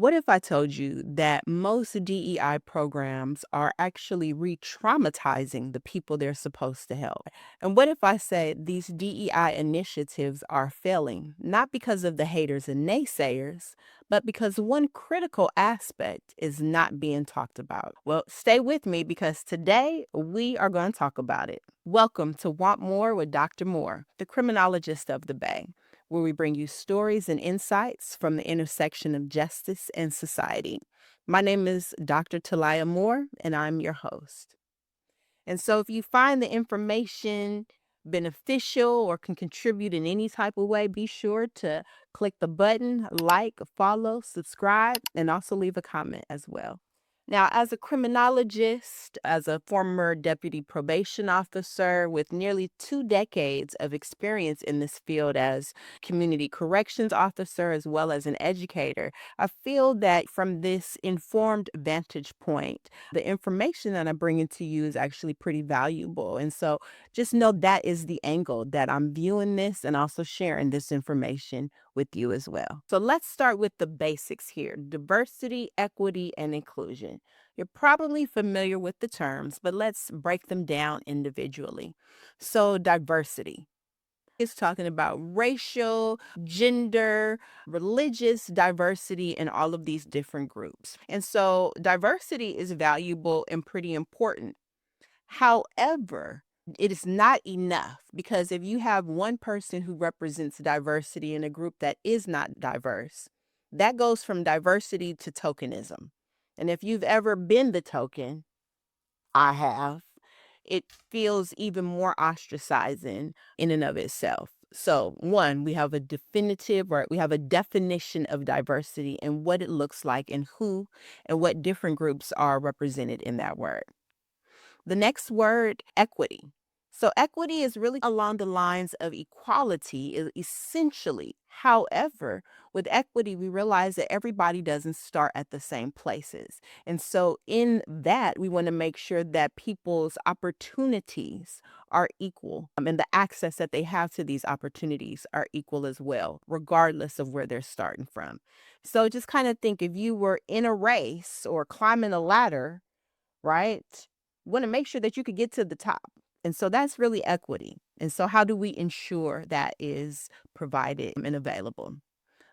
What if I told you that most DEI programs are actually re-traumatizing the people they're supposed to help? And what if I said these DEI initiatives are failing, not because of the haters and naysayers, but because one critical aspect is not being talked about? Well, stay with me because today we are going to talk about it. Welcome to Want More with Dr. Moore, the criminologist of the Bay, where we bring you stories and insights from the intersection of justice and society. My name is Dr. Talia Moore, and I'm your host. And so, if you find the information beneficial or can contribute in any type of way, be sure to click the button, like, follow, subscribe, and also leave a comment as well. Now, as a criminologist, as a former deputy probation officer with nearly 2 decades of experience in this field as community corrections officer as well as an educator, I feel that from this informed vantage point, the information that I'm bringing to you is actually pretty valuable. And so just know that is the angle that I'm viewing this and also sharing this information with you as well. So let's start with the basics here: diversity, equity, and inclusion. You're probably familiar with the terms, but let's break them down individually. So, diversity is talking about racial, gender, religious diversity, and all of these different groups. And so, diversity is valuable and pretty important. However, it is not enough because if you have one person who represents diversity in a group that is not diverse, that goes from diversity to tokenism. And if you've ever been the token, I have, it feels even more ostracizing in and of itself. So, one, we have a definitive or we have a definition of diversity and what it looks like and who and what different groups are represented in that word. The next word, equity. So, equity is really along the lines of equality, essentially. However, with equity, we realize that everybody doesn't start at the same places. And so, in that, we want to make sure that people's opportunities are equal and the access that they have to these opportunities are equal as well, regardless of where they're starting from. So, just kind of think if you were in a race or climbing a ladder, right? Want to make sure that you could get to the top. And so that's really equity. And so how do we ensure that is provided and available?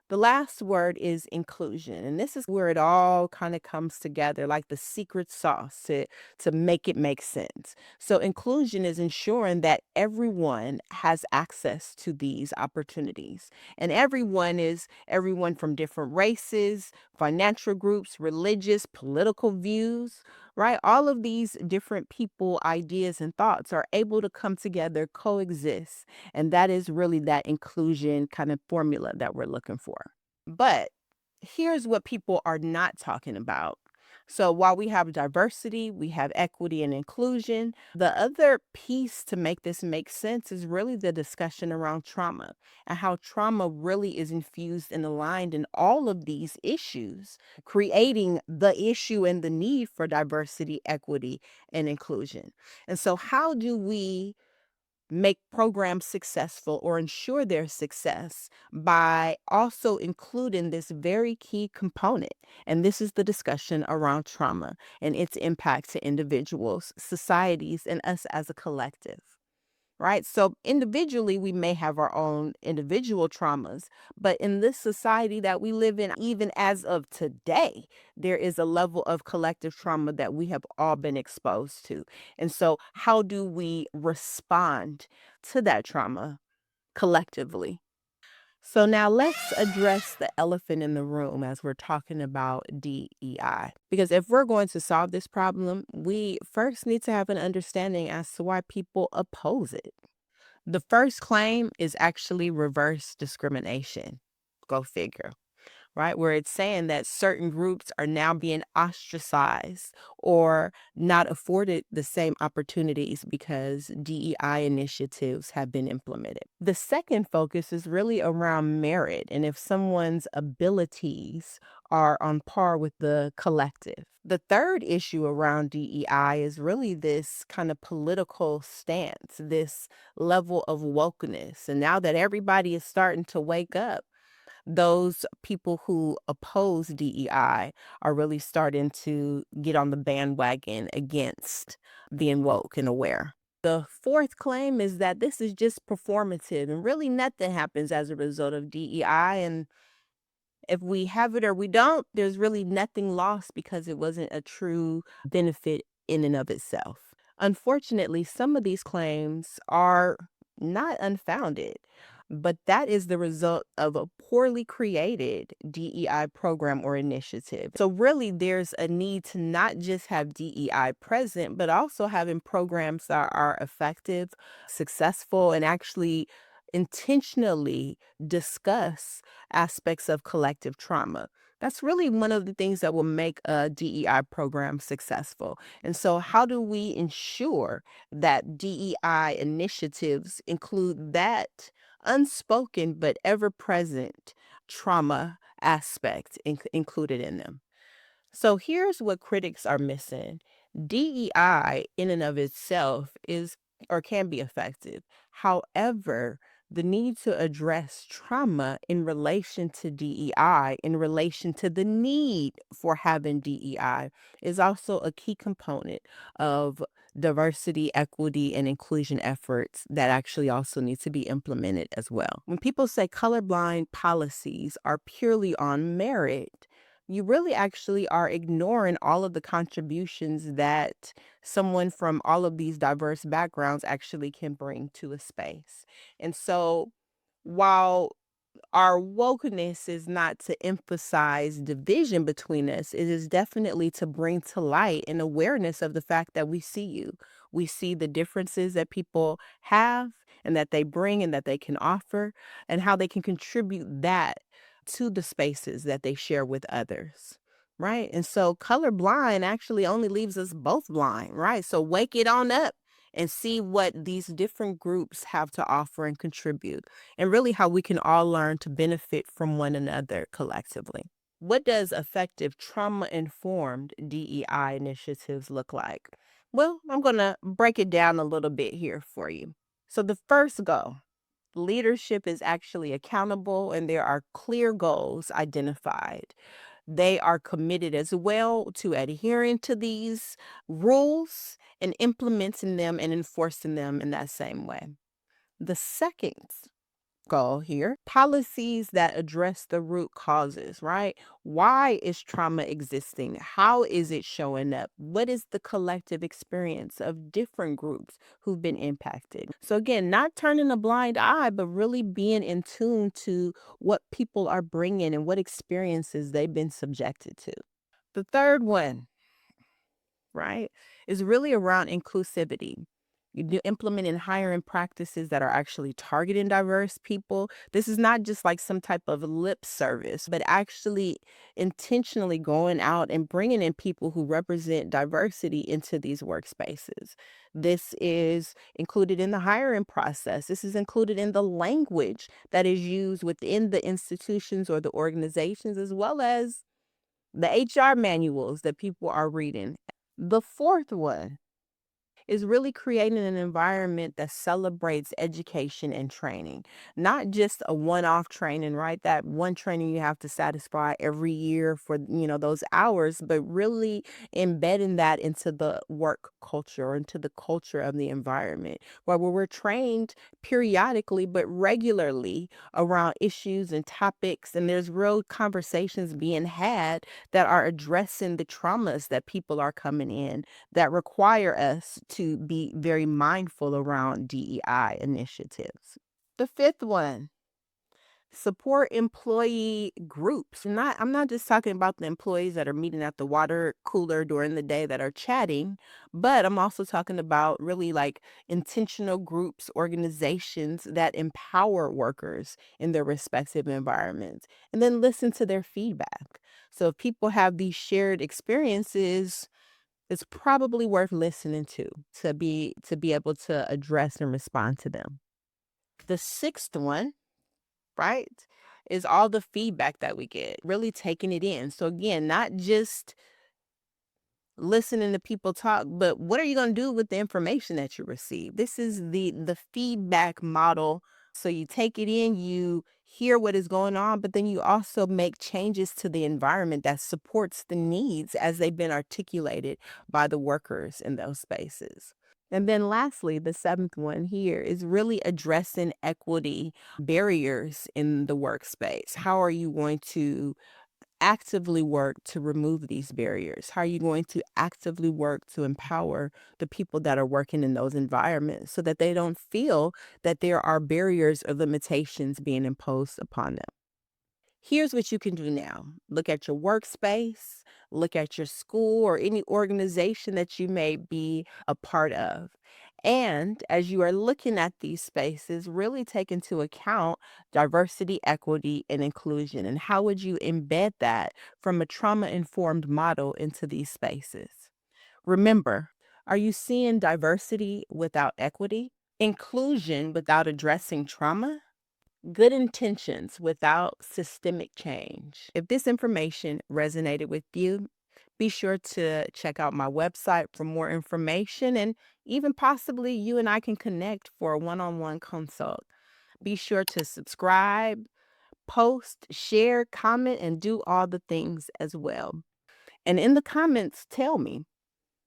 The last word is inclusion. And this is where it all kind of comes together like the secret sauce to make it make sense. So, inclusion is ensuring that everyone has access to these opportunities. And everyone is everyone from different races, financial groups, religious, political views, right? All of these different people, ideas, and thoughts are able to come together, coexist. And that is really that inclusion kind of formula that we're looking for. But here's what people are not talking about. So while we have diversity, we have equity and inclusion, the other piece to make this make sense is really the discussion around trauma and how trauma really is infused and aligned in all of these issues, creating the issue and the need for diversity, equity, and inclusion. And so how do we make programs successful or ensure their success by also including this very key component? And this is the discussion around trauma and its impact to individuals, societies, and us as a collective. Right. So individually, we may have our own individual traumas, but in this society that we live in, even as of today, there is a level of collective trauma that we have all been exposed to. And so, how do we respond to that trauma collectively? So now let's address the elephant in the room as we're talking about DEI. Because if we're going to solve this problem, we first need to have an understanding as to why people oppose it. The first claim is actually reverse discrimination. Go figure, right? Where it's saying that certain groups are now being ostracized or not afforded the same opportunities because DEI initiatives have been implemented. The second focus is really around merit and if someone's abilities are on par with the collective. The third issue around DEI is really this kind of political stance, this level of wokeness. And now that everybody is starting to wake up, Those people who oppose DEI are really starting to get on the bandwagon against being woke and aware. The fourth claim is that this is just performative and really nothing happens as a result of DEI. And if we have it or we don't, there's really nothing lost because it wasn't a true benefit in and of itself. Unfortunately, some of these claims are not unfounded, but that is the result of a poorly created DEI program or initiative. So, really, there's a need to not just have DEI present, but also having programs that are effective, successful, and actually intentionally discuss aspects of collective trauma. That's really one of the things that will make a DEI program successful. And so, how do we ensure that DEI initiatives include that unspoken but ever present trauma aspect included in them? So here's what critics are missing. DEI in and of itself is or can be effective. However, the need to address trauma in relation to DEI, in relation to the need for having DEI, is also a key component of diversity, equity, and inclusion efforts that actually also need to be implemented as well. When people say colorblind policies are purely on merit, you really actually are ignoring all of the contributions that someone from all of these diverse backgrounds actually can bring to a space. And so, while our wokeness is not to emphasize division between us, it is definitely to bring to light an awareness of the fact that we see you. We see the differences that people have and that they bring and that they can offer, and how they can contribute that to the spaces that they share with others. Right. And so colorblind actually only leaves us both blind. Right. So wake it on up and see what these different groups have to offer and contribute, and really how we can all learn to benefit from one another collectively. What does effective trauma informed DEI initiatives look like? Well, I'm going to break it down a little bit here for you. So, the first goal, leadership is actually accountable and there are clear goals identified. They are committed as well to adhering to these rules and implementing them and enforcing them in that same way. The second goal here, policies that address the root causes, right? Why is trauma existing? How is it showing up? What is the collective experience of different groups who've been impacted? So, again, not turning a blind eye, but really being in tune to what people are bringing and what experiences they've been subjected to. The third one, right, is really around inclusivity. You do implementing hiring practices that are actually targeting diverse people. This is not just like some type of lip service, but actually intentionally going out and bringing in people who represent diversity into these workspaces. This is included in the hiring process. This is included in the language that is used within the institutions or the organizations, as well as the HR manuals that people are reading. The fourth one is really creating an environment that celebrates education and training, not just a one-off training, right? That one training you have to satisfy every year for, those hours, but really embedding that into the work culture, or into the culture of the environment, where we're trained periodically but regularly around issues and topics, and there's real conversations being had that are addressing the traumas that people are coming in that require us to be very mindful around DEI initiatives. The fifth one, support employee groups. I'm not just talking about the employees that are meeting at the water cooler during the day that are chatting, but I'm also talking about really like intentional groups, organizations that empower workers in their respective environments, and then listen to their feedback. So if people have these shared experiences, it's probably worth listening to be able to address and respond to them. The sixth one, right, is all the feedback that we get, really taking it in. So again, not just listening to people talk, but what are you going to do with the information that you receive? This is the feedback model. So you take it in, you hear what is going on, but then you also make changes to the environment that supports the needs as they've been articulated by the workers in those spaces. And then lastly, the seventh one here is really addressing equity barriers in the workspace. How are you going to actively work to remove these barriers? How are you going to actively work to empower the people that are working in those environments so that they don't feel that there are barriers or limitations being imposed upon them? Here's what you can do now. Look at your workspace, look at your school or any organization that you may be a part of. And as you are looking at these spaces, really take into account diversity, equity, and inclusion. And how would you embed that from a trauma-informed model into these spaces? Remember, are you seeing diversity without equity? Inclusion without addressing trauma? Good intentions without systemic change. If this information resonated with you, be sure to check out my website for more information, and even possibly you and I can connect for a one-on-one consult. Be sure to subscribe, post, share, comment, and do all the things as well. And in the comments, tell me,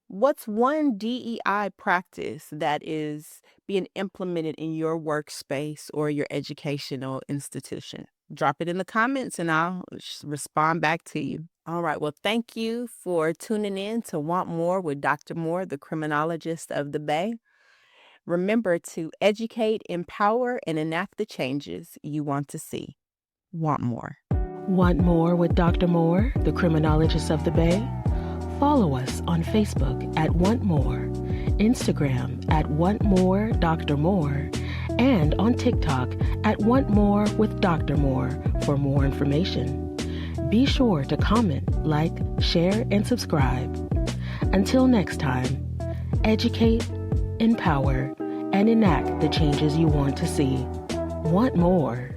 what's one DEI practice that is being implemented in your workspace or your educational institution? Drop it in the comments and I'll respond back to you. All right. Well, thank you for tuning in to Want More with Dr. Moore, the criminologist of the Bay. Remember to educate, empower, and enact the changes you want to see. Want more. Want more with Dr. Moore, the criminologist of the Bay? Follow us on Facebook at Want More, Instagram at Want More Dr. Moore, and on TikTok at Want More with Dr. Moore for more information. Be sure to comment, like, share, and subscribe. Until next time, educate, empower, and enact the changes you want to see. Want more.